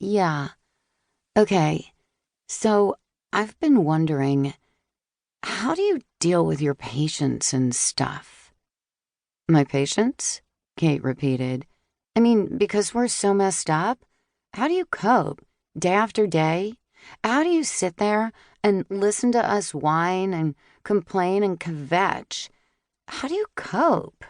Yeah. Okay. So I've been wondering, how do you deal with your patients and stuff? My patients? Kate repeated. I mean, because we're so messed up, how do you cope? Day after day? How do you sit there and listen to us whine and complain and kvetch? How do you cope?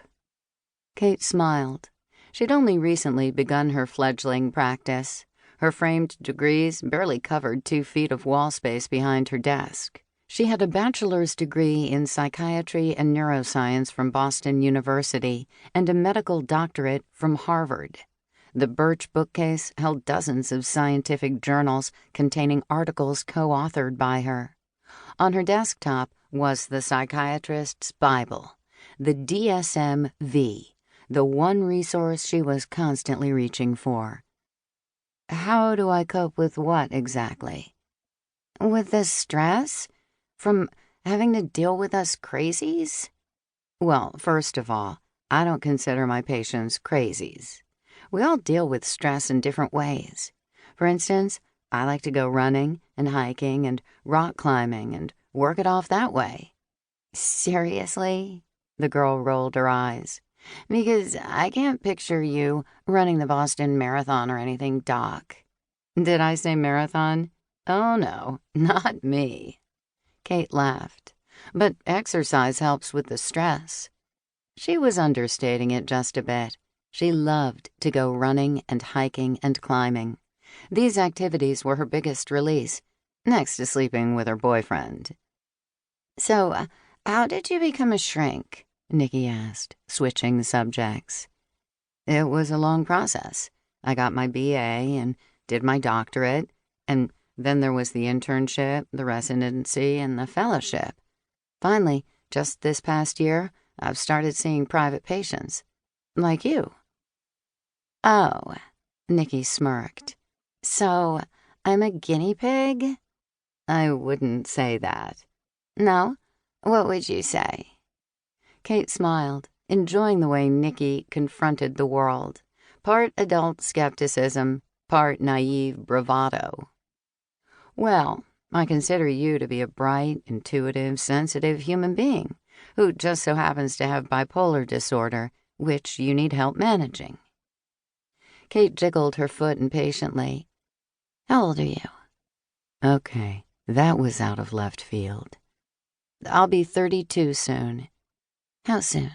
Kate smiled. She'd only recently begun her fledgling practice. Her framed degrees barely covered 2 feet of wall space behind her desk. She had a bachelor's degree in psychiatry and neuroscience from Boston University and a medical doctorate from Harvard. The Birch bookcase held dozens of scientific journals containing articles co-authored by her. On her desktop was the psychiatrist's Bible, the DSM-V, the one resource she was constantly reaching for. How do I cope with what exactly? With the stress? From having to deal with us crazies? Well, first of all, I don't consider my patients crazies. We all deal with stress in different ways. For instance, I like to go running and hiking and rock climbing and work it off that way. Seriously? The girl rolled her eyes. Because I can't picture you running the Boston Marathon or anything, Doc. Did I say marathon? Oh no, not me. Kate laughed. But exercise helps with the stress. She was understating it just a bit. She loved to go running and hiking and climbing. These activities were her biggest release, next to sleeping with her boyfriend. So, how did you become a shrink? Nikki asked, switching subjects. It was a long process. I got my BA and did my doctorate, and then there was the internship, the residency, and the fellowship. Finally, just this past year, I've started seeing private patients. Like you. Oh, Nikki smirked. So, I'm a guinea pig? I wouldn't say that. No? What would you say? Kate smiled, enjoying the way Nikki confronted the world. Part adult skepticism, part naive bravado. Well, I consider you to be a bright, intuitive, sensitive human being who just so happens to have bipolar disorder, which you need help managing. Kate jiggled her foot impatiently. How old are you? Okay, that was out of left field. I'll be 32 soon. How soon?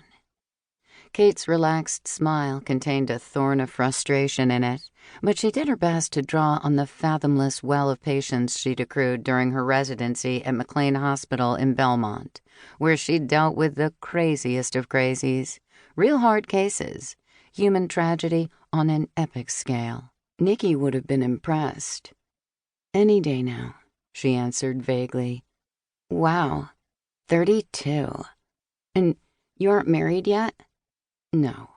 Kate's relaxed smile contained a thorn of frustration in it, but she did her best to draw on the fathomless well of patience she'd accrued during her residency at McLean Hospital in Belmont, where she'd dealt with the craziest of crazies, real hard cases, human tragedy on an epic scale. Nikki would have been impressed. Any day now, she answered vaguely. Wow, 32. And you aren't married yet? No.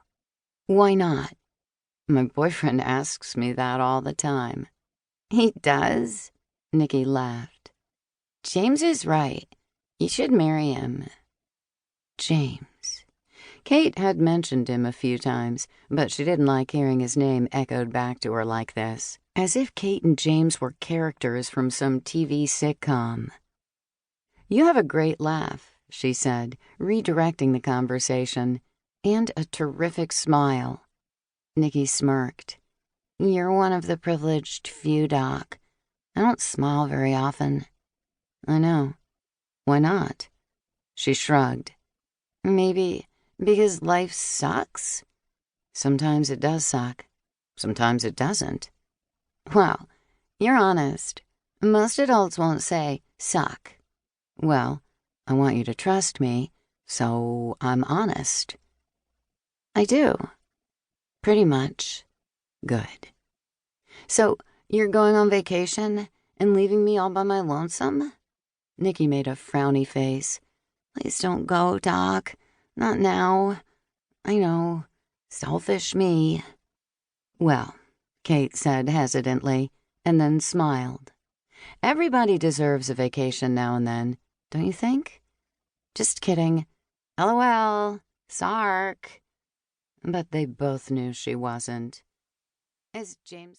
Why not? My boyfriend asks me that all the time. He does? Nikki laughed. James is right. You should marry him. James. Kate had mentioned him a few times, but she didn't like hearing his name echoed back to her like this, as if Kate and James were characters from some TV sitcom. You have a great laugh, she said, redirecting the conversation, and a terrific smile. Nikki smirked. You're one of the privileged few, Doc. I don't smile very often. I know. Why not? She shrugged. Maybe because life sucks? Sometimes it does suck. Sometimes it doesn't. Well, you're honest. Most adults won't say suck. Well, I want you to trust me, so I'm honest. I do. Pretty much. Good. So, you're going on vacation and leaving me all by my lonesome? Nikki made a frowny face. Please don't go, Doc. Not now. I know. Selfish me. Well, Kate said hesitantly, and then smiled. Everybody deserves a vacation now and then, don't you think? Just kidding. LOL. Sark. But they both knew she wasn't. As James